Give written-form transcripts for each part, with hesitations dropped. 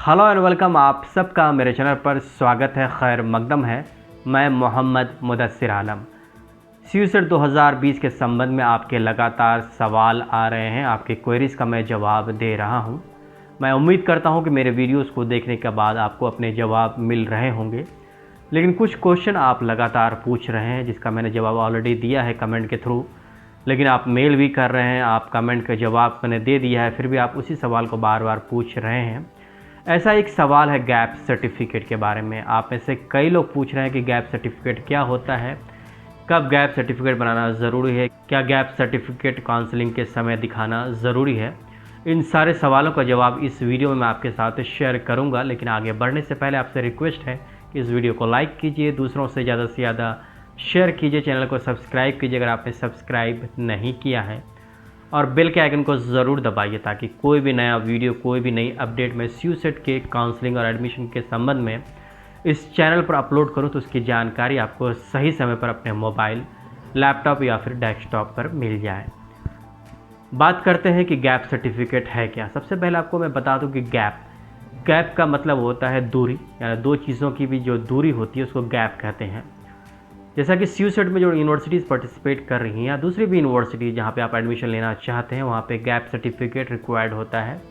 Hello and welcome, आप सबका मेरे चैनल पर स्वागत है। खैर मकदम है। मैं मोहम्मद मुदस्सिर आलम। सीयूसेट 2020 के संबंध में आपके लगातार सवाल आ रहे हैं, आपके क्वेरीज़ का मैं जवाब दे रहा हूं। मैं उम्मीद करता हूं कि मेरे वीडियोस को देखने के बाद आपको अपने जवाब मिल रहे होंगे, लेकिन कुछ क्वेश्चन आप लगातार पूछ रहे हैं जिसका मैंने जवाब ऑलरेडी दिया है कमेंट के थ्रू, लेकिन आप मेल भी कर रहे हैं, आप कमेंट का जवाब मैंने दे दिया है, फिर भी आप उसी सवाल को बार बार पूछ रहे हैं। ऐसा एक सवाल है गैप सर्टिफिकेट के बारे में। आप में से कई लोग पूछ रहे हैं कि गैप सर्टिफिकेट क्या होता है, कब गैप सर्टिफिकेट बनाना ज़रूरी है, क्या गैप सर्टिफिकेट काउंसलिंग के समय दिखाना ज़रूरी है। इन सारे सवालों का जवाब इस वीडियो में मैं आपके साथ शेयर करूंगा, लेकिन आगे बढ़ने से पहले आपसे रिक्वेस्ट है कि इस वीडियो को लाइक कीजिए, दूसरों से ज़्यादा शेयर कीजिए, चैनल को सब्सक्राइब कीजिए अगर आपने सब्सक्राइब नहीं किया है, और बेल के आइकन को ज़रूर दबाइए ताकि कोई भी नया वीडियो, कोई भी नई अपडेट मैं सीयूसेट के काउंसलिंग और एडमिशन के संबंध में इस चैनल पर अपलोड करूं तो उसकी जानकारी आपको सही समय पर अपने मोबाइल, लैपटॉप या फिर डेस्कटॉप पर मिल जाए। बात करते हैं कि गैप सर्टिफिकेट है क्या। सबसे पहले आपको मैं बता दूं कि गैप का मतलब होता है दूरी, यानी दो चीज़ों की भी जो दूरी होती है उसको गैप कहते हैं। जैसा कि सीयूसेट में जो यूनिवर्सिटीज़ पार्टिसिपेट कर रही हैं या दूसरी भी यूनिवर्सिटी जहाँ पे आप एडमिशन लेना चाहते हैं, वहाँ पे गैप सर्टिफिकेट रिक्वायर्ड होता है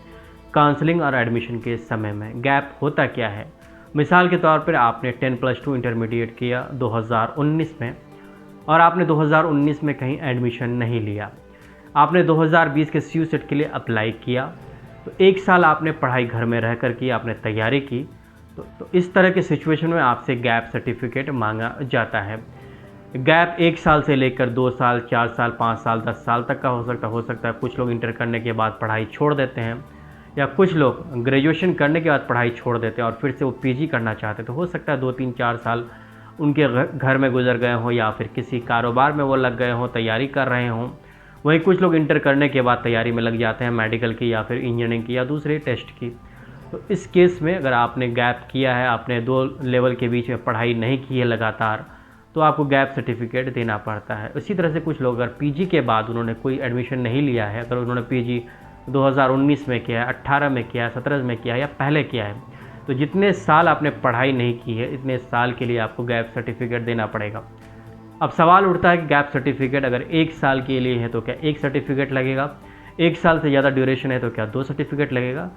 काउंसलिंग और एडमिशन के समय में। गैप होता क्या है? मिसाल के तौर पर आपने 10+2 इंटरमीडिएट किया 2019 में और आपने 2019 में कहीं एडमिशन नहीं लिया, आपने 2020 के सीयूसेट के लिए अप्लाई किया, तो एक साल आपने पढ़ाई घर में रह कर की, आपने तैयारी की, तो इस तरह के सिचुएशन में आपसे गैप सर्टिफिकेट मांगा जाता है। गैप 1 साल से लेकर 2 साल, 4 साल, 5 साल, 10 साल तक का हो सकता है। कुछ लोग इंटर करने के बाद पढ़ाई छोड़ देते हैं, या कुछ लोग ग्रेजुएशन करने के बाद पढ़ाई छोड़ देते हैं और फिर से वो पीजी करना चाहते हैं, तो हो सकता है 2, 3, 4 साल उनके घर में गुजर गए हों या फिर किसी कारोबार में वो लग गए हों, तैयारी कर रहे हों। वहीं कुछ लोग इंटर करने के बाद तैयारी में लग जाते हैं मेडिकल की या फिर इंजीनियरिंग की या दूसरे टेस्ट की। तो इस केस में अगर आपने गैप किया है, आपने 2 लेवल के बीच में पढ़ाई नहीं की है लगातार, तो आपको गैप सर्टिफिकेट देना पड़ता है। इसी तरह से कुछ लोग अगर पीजी के बाद उन्होंने कोई एडमिशन नहीं लिया है, अगर उन्होंने पीजी 2019 में किया है, 18 में किया है, 17 में किया है या पहले किया है, तो जितने साल आपने पढ़ाई नहीं की है इतने साल के लिए आपको गैप सर्टिफिकेट देना पड़ेगा। अब सवाल उठता है कि गैप सर्टिफिकेट अगर 1 साल के लिए है तो क्या 1 सर्टिफिकेट लगेगा, 1 साल से ज़्यादा ड्यूरेशन है तो क्या 2 सर्टिफिकेट लगेगा।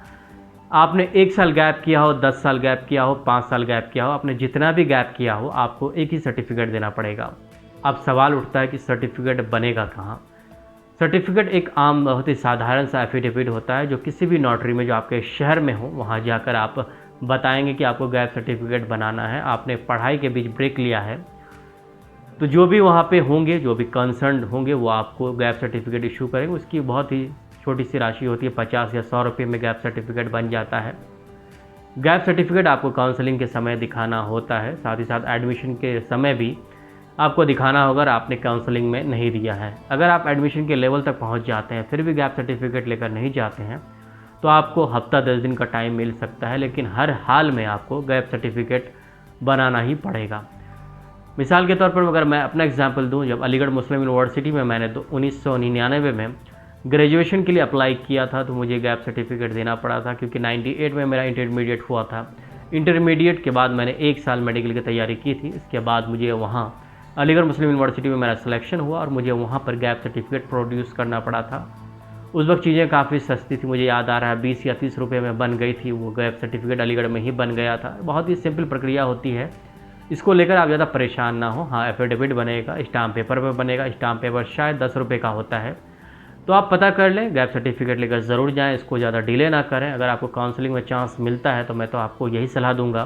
आपने 1 साल गैप किया हो, 10 साल गैप किया हो, 5 साल गैप किया हो, आपने जितना भी गैप किया हो, आपको एक ही सर्टिफिकेट देना पड़ेगा। अब सवाल उठता है कि सर्टिफिकेट बनेगा कहाँ। सर्टिफिकेट एक आम, बहुत ही साधारण सा एफिडेविट होता है जो किसी भी नोटरी में जो आपके शहर में हो वहाँ जाकर आप बताएंगे कि आपको गैप सर्टिफिकेट बनाना है। आपने पढ़ाई के बीच ब्रेक लिया है, तो जो भी वहाँ पे होंगे, जो भी कंसर्न होंगे, वो आपको गैप सर्टिफिकेट इशू करेंगे। उसकी बहुत ही छोटी सी राशि होती है, 50 या 100 रुपये में गैप सर्टिफिकेट बन जाता है। गैप सर्टिफिकेट आपको काउंसलिंग के समय दिखाना होता है, साथ ही साथ एडमिशन के समय भी आपको दिखाना होगा अगर आपने काउंसलिंग में नहीं दिया है। अगर आप एडमिशन के लेवल तक पहुंच जाते हैं फिर भी गैप सर्टिफिकेट लेकर नहीं जाते हैं तो आपको हफ्ता 10 दिन का टाइम मिल सकता है, लेकिन हर हाल में आपको गैप सर्टिफिकेट बनाना ही पड़ेगा। मिसाल के तौर पर अगर मैं अपना एग्जाम्पल दूँ, जब अलीगढ़ मुस्लिम यूनिवर्सिटी में मैंने 1999 में ग्रेजुएशन के लिए अप्लाई किया था तो मुझे गैप सर्टिफिकेट देना पड़ा था, क्योंकि 98 में मेरा इंटरमीडिएट हुआ था। इंटरमीडिएट के बाद मैंने 1 साल मेडिकल की तैयारी की थी। इसके बाद मुझे वहाँ अलीगढ़ मुस्लिम यूनिवर्सिटी में मेरा सिलेक्शन हुआ और मुझे वहाँ पर गैप सर्टिफिकेट प्रोड्यूस करना पड़ा था। उस वक्त चीज़ें काफ़ी सस्ती थी, मुझे याद आ रहा है 20 या 30 रुपये में बन गई थी वो गैप सर्टिफिकेट, अलीगढ़ में ही बन गया था। बहुत ही सिंपल प्रक्रिया होती है, इसको लेकर आप ज़्यादा परेशान ना हो। हाँ, एफिडेविट बनेगा, स्टाम्प पेपर पर बनेगा, स्टाम्प पेपर शायद 10 रुपये का होता है, तो आप पता कर लें, गैप सर्टिफिकेट लेकर ज़रूर जाएं, इसको ज़्यादा डिले ना करें। अगर आपको काउंसलिंग में चांस मिलता है तो मैं तो आपको यही सलाह दूंगा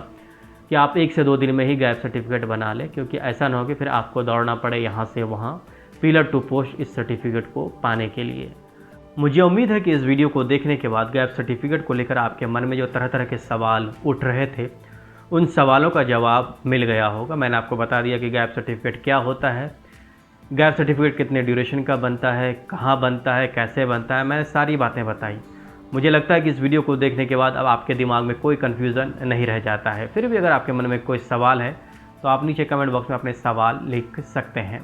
कि आप 1 से 2 दिन में ही गैप सर्टिफिकेट बना लें, क्योंकि ऐसा ना हो कि फिर आपको दौड़ना पड़े यहाँ से वहाँ, पिलर टू पोस्ट इस सर्टिफिकेट को पाने के लिए। मुझे उम्मीद है कि इस वीडियो को देखने के बाद गैप सर्टिफिकेट को लेकर आपके मन में जो तरह तरह के सवाल उठ रहे थे उन सवालों का जवाब मिल गया होगा। मैंने आपको बता दिया कि गैप सर्टिफिकेट क्या होता है, गैप सर्टिफिकेट कितने ड्यूरेशन का बनता है, कहाँ बनता है, कैसे बनता है, मैंने सारी बातें बताई। मुझे लगता है कि इस वीडियो को देखने के बाद अब आपके दिमाग में कोई कन्फ्यूज़न नहीं रह जाता है। फिर भी अगर आपके मन में कोई सवाल है तो आप नीचे कमेंट बॉक्स में अपने सवाल लिख सकते हैं।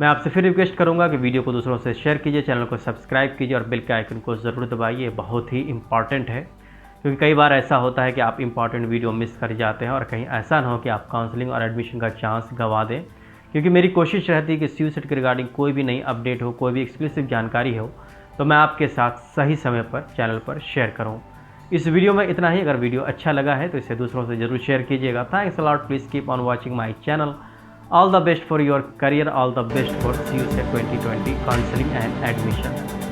मैं आपसे फिर रिक्वेस्ट करूंगा कि वीडियो को दूसरों से शेयर कीजिए, चैनल को सब्सक्राइब कीजिए और बेल के आइकन को ज़रूर दबाइए, बहुत ही इंपॉर्टेंट है, क्योंकि कई बार ऐसा होता है कि आप इंपॉर्टेंट वीडियो मिस कर जाते हैं और कहीं ऐसा ना हो कि आप काउंसलिंग और एडमिशन का चांस गंवा दें। क्योंकि मेरी कोशिश रहती है कि CUSET के रिगार्डिंग कोई भी नई अपडेट हो, कोई भी एक्सक्लूसिव जानकारी हो, तो मैं आपके साथ सही समय पर चैनल पर शेयर करूँ। इस वीडियो में इतना ही। अगर वीडियो अच्छा लगा है तो इसे दूसरों से ज़रूर शेयर कीजिएगा। Thanks a lot. Please keep on watching my channel. All the best for your career, all the best for CUSET 2020 counselling and admission.